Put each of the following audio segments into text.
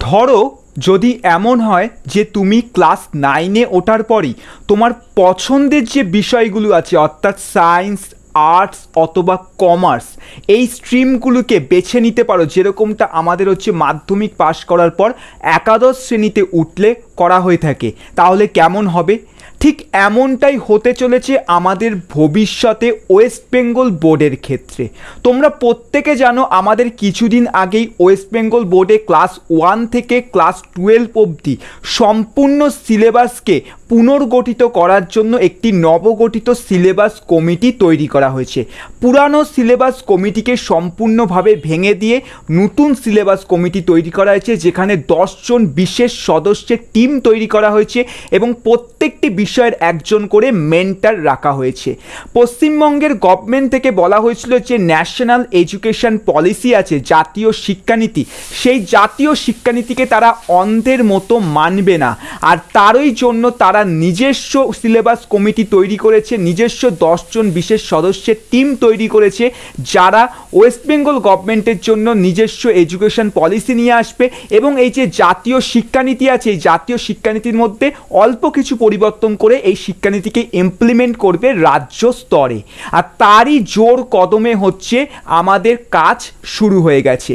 ধরো যদি এমন হয় যে তুমি ক্লাস 9-এ ওঠার পরই তোমার পছন্দের যে বিষয়গুলো আছে অর্থাৎ সায়েন্স, আর্টস অথবা কমার্স, এই স্ট্রিমগুলোকে বেছে নিতে পারো, যেরকমটা আমাদের হচ্ছে মাধ্যমিক পাশ করার পর একাদশ শ্রেণীতে উঠলে করা হয়ে থাকে। তাহলে কেমন হবে? ঠিক এমনটাই হতে চলেছে আমাদের ভবিষ্যতে ওয়েস্ট বেঙ্গল বোর্ডের ক্ষেত্রে। তোমরা প্রত্যেকে জানো আমাদের কিছুদিন আগেই ওয়েস্ট বেঙ্গল বোর্ডে ক্লাস 1 থেকে ক্লাস 12 অবধি সম্পূর্ণ সিলেবাসকে পুনর্গঠিত করার জন্য একটি নবগঠিত সিলেবাস কমিটি তৈরি করা হয়েছে। পুরানো সিলেবাস কমিটিকে সম্পূর্ণভাবে ভেঙে দিয়ে নতুন সিলেবাস কমিটি তৈরি করা হয়েছে, যেখানে 10 জন বিশেষ সদস্যের টিম তৈরি করা হয়েছে এবং প্রত্যেকটি বিষয়ের একজন করে মেন্টর রাখা হয়েছে। পশ্চিমবঙ্গের গভর্নমেন্ট থেকে বলা হয়েছিল যে ন্যাশনাল এডুকেশন পলিসি আছে, জাতীয় শিক্ষানীতি, সেই জাতীয় শিক্ষানীতিকে তারা অন্ধের মতো মানবে না, আর তারই জন্য তারা নিজস্ব সিলেবাস কমিটি তৈরি করেছে, নিজস্ব 10 জন বিশেষ সদস্যের টিম তৈরি করেছে, যারা ওয়েস্ট বেঙ্গল গভর্নমেন্টের জন্য নিজস্ব এডুকেশন পলিসি নিয়ে আসবে এবং এই যে জাতীয় শিক্ষানীতি আছে, এই জাতীয় শিক্ষানীতির মধ্যে অল্প কিছু পরিবর্তন করে এই শিক্ষানীতিকে ইমপ্লিমেন্ট করবে রাজ্য স্তরে। আর তারই জোর কদমে হচ্ছে আমাদের কাজ শুরু হয়ে গেছে।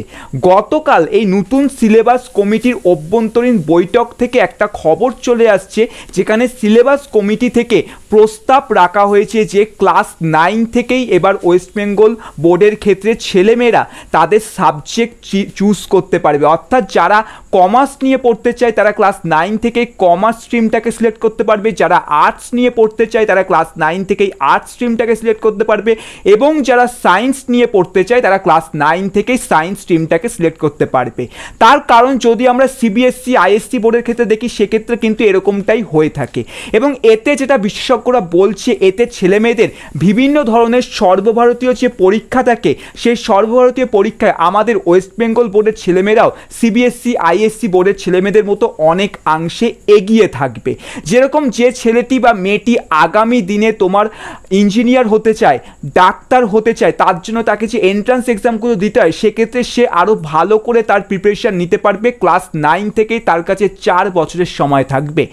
গতকাল এই নতুন সিলেবাস কমিটির অভ্যন্তরীণ বৈঠক থেকে একটা খবর চলে আসছে, যেখানে সিলেবাস কমিটি থেকে প্রস্তাব রাখা হয়েছে যে ক্লাস 9 থেকেই এবার ওয়েস্ট বেঙ্গল বোর্ডের ক্ষেত্রে ছেলেমেয়েরা তাদের সাবজেক্ট চুজ করতে পারবে। অর্থাৎ যারা কমার্স নিয়ে পড়তে চায় তারা ক্লাস 9 থেকে কমার্স স্ট্রিমটাকে সিলেক্ট করতে পারবে, যারা আর্টস নিয়ে পড়তে চায় তারা ক্লাস 9 থেকেই আর্টস স্ট্রিমটাকে সিলেক্ট করতে পারবে, এবং যারা সায়েন্স নিয়ে পড়তে চায় তারা ক্লাস 9 থেকেই সায়েন্স স্ট্রিমটাকে সিলেক্ট করতে পারবে। তার কারণ যদি আমরা সিবিএসসি, আইএসসি বোর্ডের ক্ষেত্রে দেখি, সেক্ষেত্রে কিন্তু এরকমটাই হয়ে থাকে। এবং এতে যেটা বিশেষজ্ঞরা বলছে, এতে ছেলেমেয়েদের বিভিন্ন ধরনের সর্বভারতীয় যে পরীক্ষা থাকে, সেই সর্বভারতীয় পরীক্ষায় আমাদের ওয়েস্ট বেঙ্গল বোর্ডের ছেলেমেয়েরাও সিবিএসসি, আইএসসি বোর্ডের ছেলেমেয়েদের মতো অনেক অংশে এগিয়ে থাকবে। যেরকম যে ছেলেটি বা মেয়েটি আগামী দিনে তোমার ইঞ্জিনিয়ার হতে চায়, ডাক্তার হতে চায়, তার জন্য তাকে যে এন্ট্রান্স এক্সামগুলো দিতে হয়, সেক্ষেত্রে সে আরও ভালো করে তার প্রিপারেশান নিতে পারবে। ক্লাস 9 থেকেই তার কাছে 4 বছরের সময় থাকবে।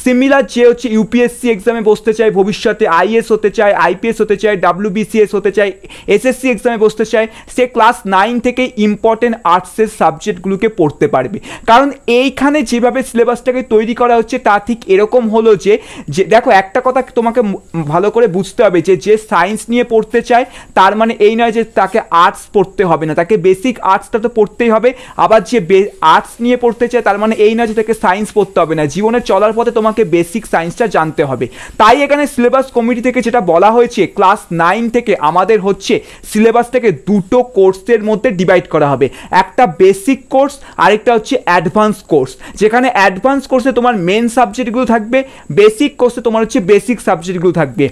সিমিলার যে হচ্ছে ইউপিএসসি এক্সামে বসতে চায়, ভবিষ্যতে আইএস হতে চায়, আইপিএস হতে চায়, ডাব্লিউবিসিএস হতে চায়, এসএসসি এক্সামে বসতে চায়, সে ক্লাস 9 থেকে ইম্পর্টেন্ট আর্টসের সাবজেক্টগুলোকে পড়তে পারবে। কারণ এইখানে যেভাবে সিলেবাসটাকে তৈরি করা হচ্ছে তা ঠিক এরকম হলো যে দেখো, একটা কথা তোমাকে ভালো করে বুঝতে হবে যে সায়েন্স নিয়ে পড়তে চায় তার মানে এই নয় যে তাকে আর্টস পড়তে হবে না, তাকে বেসিক আর্টসটা তো পড়তেই হবে। আবার যে আর্টস নিয়ে পড়তে চায় তার মানে এই নয় যে তাকে সায়েন্স পড়তে হবে না, জীবনের চলার পথে তোমাকে বেসিক সায়েন্সটা জানতে হবে। তাই এখানে সিলেবাস কমিটি থেকে যেটা বলা হয়েছে, ক্লাস 9 থেকে আমাদের হচ্ছে সিলেবাসটাকে দুটো কোর্সের মধ্যে ডিভাইড করা হবে, একটা বেসিক কোর্স, আরেকটা হচ্ছে অ্যাডভান্স কোর্স। যেখানে অ্যাডভান্স কোর্সে তোমার মেন সাবজেক্টগুলো থাকবে, বেসিক কোর্সে তোমার হচ্ছে বেসিক সাবজেক্টগুলো থাকবে।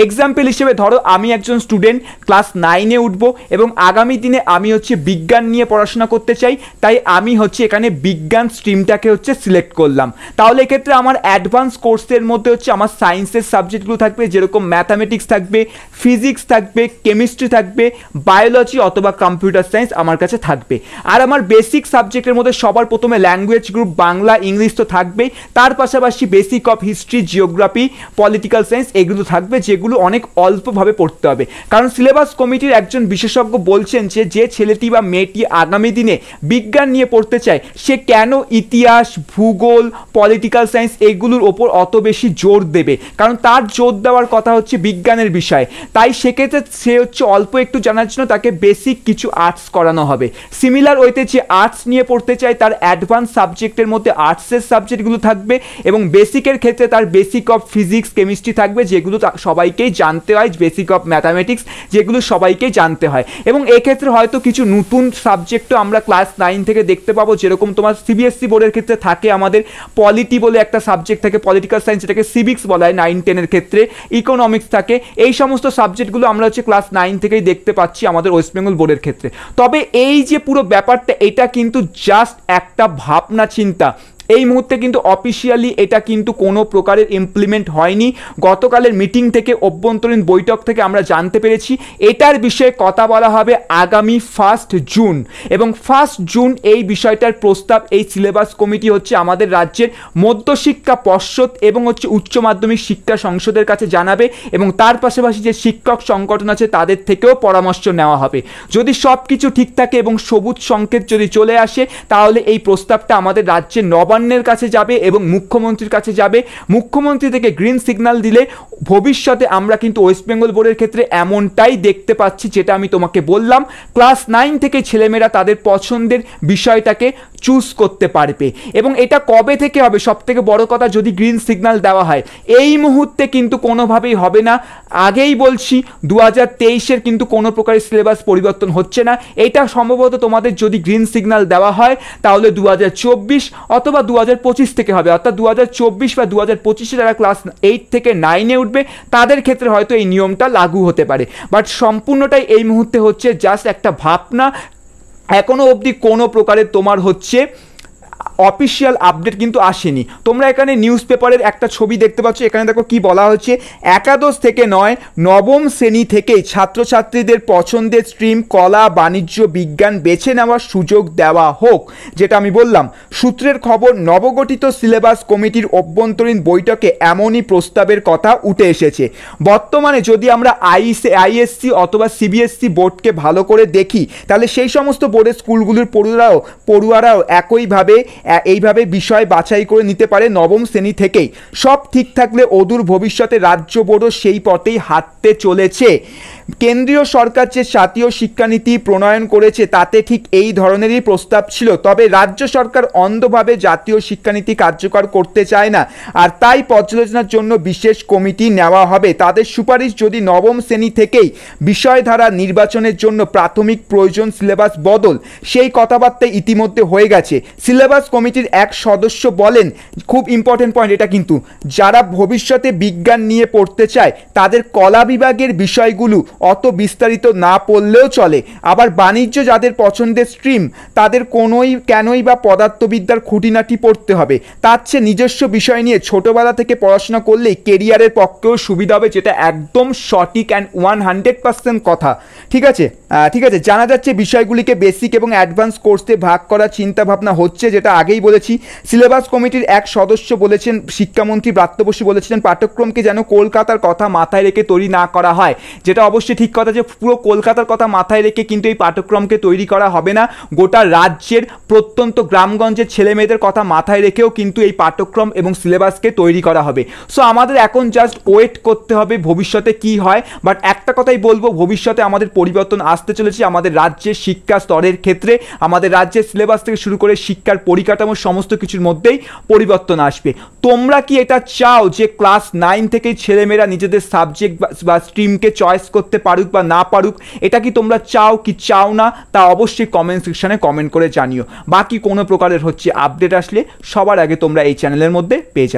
এক্সাম্পল হিসেবে ধরো আমি একজন স্টুডেন্ট ক্লাস 9-এ উঠব এবং আগামী দিনে আমি হচ্ছে বিজ্ঞান নিয়ে পড়াশোনা করতে চাই, তাই আমি হচ্ছে এখানে বিজ্ঞান স্ট্রিমটাকে হচ্ছে সিলেক্ট করলাম। তাহলে এক্ষেত্রে আমার অ্যাডভান্স কোর্সের মধ্যে হচ্ছে আমার সায়েন্সের সাবজেক্টগুলো থাকবে, যেরকম ম্যাথামেটিক্স থাকবে, ফিজিক্স থাকবে, কেমিস্ট্রি থাকবে, বায়োলজি অথবা কম্পিউটার সায়েন্স আমার কাছে থাকবে। আর আমার বেসিক সাবজেক্টের মধ্যে সবার প্রথমে ল্যাঙ্গুয়েজ গ্রুপ, বাংলা, ইংলিশ তো থাকবেই, তার পাশাপাশি basic of history, geography, political science এগুলো থাকবে, যেগুলো অনেক অল্পভাবে পড়তে হবে। কারণ সিলেবাস কমিটির একজন বিশেষজ্ঞ বলছেন যে ছেলেটি বা মেয়েটি আগামী দিনে বিজ্ঞান নিয়ে পড়তে চায়, সে কেন ইতিহাস, ভূগোল, পলিটিক্যাল সায়েন্স এগুলোর ওপর অত বেশি জোর দেবে? কারণ তার জোর দেওয়ার কথা হচ্ছে বিজ্ঞানের বিষয়। তাই সেক্ষেত্রে সে হচ্ছে অল্প একটু জানার জন্য তাকে বেসিক কিছু আর্টস করানো হবে। সিমিলার ওয়েতে যে আর্টস নিয়ে পড়তে চায় তার অ্যাডভান্স সাবজেক্টের মধ্যে আর্টসের সাবজেক্টগুলো থাকবে এবং বেসিকের ক্ষেত্রে তার বেসিক অফ ফিজিক্স, কেমিস্ট্রি থাকবে, যেগুলো সবাইকেই জানতে হয়, বেসিক অফ ম্যাথামেটিক্স যেগুলো সবাইকেই জানতে হয়। এবং এক্ষেত্রে হয়তো কিছু নতুন সাবজেক্টও আমরা ক্লাস 9 থেকে দেখতে পাবো, যেরকম তোমার সিবিএসসি বোর্ডের ক্ষেত্রে থাকে আমাদের পলিটি বলে একটা সাবজেক্ট থাকে, পলিটিক্যাল সায়েন্স, যেটাকে সিভিক্স বলা হয় 9-10-এর ক্ষেত্রে, ইকোনমিক্স থাকে। এই সমস্ত সাবজেক্টগুলো আমরা হচ্ছে ক্লাস 9 থেকেই দেখতে পাচ্ছি আমাদের ওয়েস্ট বেঙ্গল বোর্ডের ক্ষেত্রে। তবে এই যে পুরো ব্যাপারটা, এটা কিন্তু জাস্ট একটা ভাবনা চিন্তা, এই মুহূর্তে কিন্তু অফিসিয়ালি এটা কিন্তু কোনো প্রকারের ইমপ্লিমেন্ট হয়নি। গতকালের মিটিং থেকে, অভ্যন্তরীণ বৈঠক থেকে আমরা জানতে পেরেছি এটার বিষয়ে কথা বলা হবে আগামী 1 জুন, এবং 1 জুন এই বিষয়টার প্রস্তাব এই সিলেবাস কমিটি হচ্ছে আমাদের রাজ্যের মধ্যশিক্ষা পর্ষদ এবং হচ্ছে উচ্চ মাধ্যমিক শিক্ষা সংসদের কাছে জানাবে, এবং তার পাশাপাশি যে শিক্ষক সংগঠন আছে তাদের থেকেও পরামর্শ নেওয়া হবে। যদি সব কিছু ঠিক থাকে এবং সবুজ সংকেত যদি চলে আসে, তাহলে এই প্রস্তাবটা আমাদের রাজ্যের নবান্নের কাছে যাবে এবং মুখ্যমন্ত্রীর কাছে যাবে। মুখ্যমন্ত্রী থেকে গ্রিন সিগন্যাল দিলে ভবিষ্যতে আমরা কিন্তু ওয়েস্ট বেঙ্গল বোর্ডের ক্ষেত্রে এমনটাই দেখতে পাচ্ছি, যেটা আমি তোমাকে বললাম, ক্লাস 9 থেকে ছেলেমেয়েরা তাদের পছন্দের বিষয়টাকে চুজ করতে পারবে। এবং এটা কবে থেকে হবে, সব থেকে বড় কথা, যদি গ্রিন সিগন্যাল দেওয়া হয়, এই মুহূর্তে কিন্তু কোনোভাবেই হবে না। আগেই বলছি 2023-এর কিন্তু কোনো প্রকারের সিলেবাস পরিবর্তন হচ্ছে না। এটা সম্ভবত তোমাদের যদি গ্রিন সিগন্যাল দেওয়া হয় তাহলে 2024 অথবা 2025 থেকে হবে, অর্থাৎ 2024 বা 2025-এ যারা ক্লাস 8 থেকে 9-এ উঠবে তাদের ক্ষেত্রে হয়তো এই নিয়মটা লাগু হতে পারে। বাট সম্পূর্ণটাই এই মুহূর্তে হচ্ছে জাস্ট একটা ভাবনা। এখনো অবধি কোনো প্রকারের তোমার হচ্ছে অফিসিয়াল আপডেট কিন্তু আসেনি। তোমরা এখানে নিউজ পেপারের একটা ছবি দেখতে পাচ্ছ, এখানে দেখো কি বলা হচ্ছে, একাদশ থেকে নয় নবম শ্রেণী থেকেই ছাত্রছাত্রীদের পছন্দের স্ট্রিম কলা, বাণিজ্য, বিজ্ঞান বেছে নেওয়ার সুযোগ দেওয়া হোক, যেটা আমি বললাম। সূত্রের খবর, নবগঠিত সিলেবাস কমিটির অভ্যন্তরীণ বৈঠকে এমনই প্রস্তাবের কথা উঠে এসেছে। বর্তমানে যদি আমরা আইএসসি অথবা সিবিএসসি বোর্ডকে ভালো করে দেখি, তাহলে সেই সমস্ত বোর্ডের স্কুলগুলির পড়ুয়ারাও এইভাবে বিষয় বাছাই করে নিতে পারে নবম শ্রেণী থেকেই। সব ঠিক থাকলে অদূর ভবিষ্যতে রাজ্য বোর্ডও সেই পথেই হাঁটতে চলেছে। কেন্দ্রীয় সরকার যে জাতীয় শিক্ষানীতি প্রণয়ন করেছে তাতে ঠিক এই ধরনেরই প্রস্তাব ছিল, তবে রাজ্য সরকার অন্ধভাবে জাতীয় শিক্ষানীতি কার্যকর করতে চায় না, আর তাই পর্যালোচনার জন্য বিশেষ কমিটি নেওয়া হবে। তাদের সুপারিশ, যদি নবম শ্রেণী থেকেই বিষয়ধারা নির্বাচনের জন্য প্রাথমিক প্রয়োজন সিলেবাস বদল, সেই কথাবার্তা ইতিমধ্যে হয়ে গেছে। সিলেবাস কমিটির এক সদস্য বলেন, খুব ইম্পর্টেন্ট পয়েন্ট এটা কিন্তু, যারা ভবিষ্যতে বিজ্ঞান নিয়ে পড়তে চায় তাদের কলা বিভাগের বিষয়গুলো অত বিস্তারিত না পড়লেও চলে। আবার বাণিজ্য যাদের পছন্দের স্ট্রিম, তাদের কেনই বা পদার্থবিদ্যার খুঁটিনাটি পড়তে হবে, তার চেয়ে নিজস্ব বিষয় নিয়ে ছোটবেলা থেকে পড়াশোনা করলেই কেরিয়ারের পক্ষেও সুবিধা হবে, যেটা একদম সঠিক অ্যান্ড 100% কথা। ঠিক আছে, জানা যাচ্ছে বিষয়গুলিকে বেসিক এবং অ্যাডভান্স কোর্সে ভাগ করার চিন্তাভাবনা হচ্ছে, যেটা আগেই বলেছি। সিলেবাস কমিটির এক সদস্য বলেছেন, শিক্ষামন্ত্রী ব্রাত্য বসু বলেছিলেন, পাঠ্যক্রমকে যেন কলকাতার কথা মাথায় রেখে তৈরি না করা হয়, যেটা অবশ্যই ঠিক কথা, যে পুরো কলকাতার কথা মাথায় রেখে কিন্তু এই পাঠ্যক্রমকে তৈরি করা হবে না। গোটা রাজ্যের প্রত্যন্ত গ্রামগঞ্জের ছেলে মেয়েদের কথা মাথায় রেখেও কিন্তু এই পাঠ্যক্রম এবং সিলেবাসকে তৈরি করা হবে। সো আমাদের এখন জাস্ট ওয়েট করতে হবে ভবিষ্যতে কি হয়। বাট একটা কথাই বলবো, ভবিষ্যতে আমাদের পরিবর্তন আসতে চলেছে আমাদের রাজ্যের শিক্ষা স্তরের ক্ষেত্রে। আমাদের রাজ্যের সিলেবাস থেকে শুরু করে শিক্ষার পরিকাঠামো সমস্ত কিছুর মধ্যেই পরিবর্তন আসবে। তোমরা কি এটা চাও যে ক্লাস 9 থেকেই ছেলেমেয়েরা নিজেদের সাবজেক্ট বা স্ট্রিমকে চয়েস করতে পারুক বা না পারুক? এটা কি তোমরা চাও কি চাও না, তা অবশ্যই কমেন্ট সেকশনে কমেন্ট করে জানিও। বাকি কোনো প্রকারের হচ্ছে আপডেট আসলে সবার আগে তোমরা এই চ্যানেলের মধ্যে পেয়ে যাবে।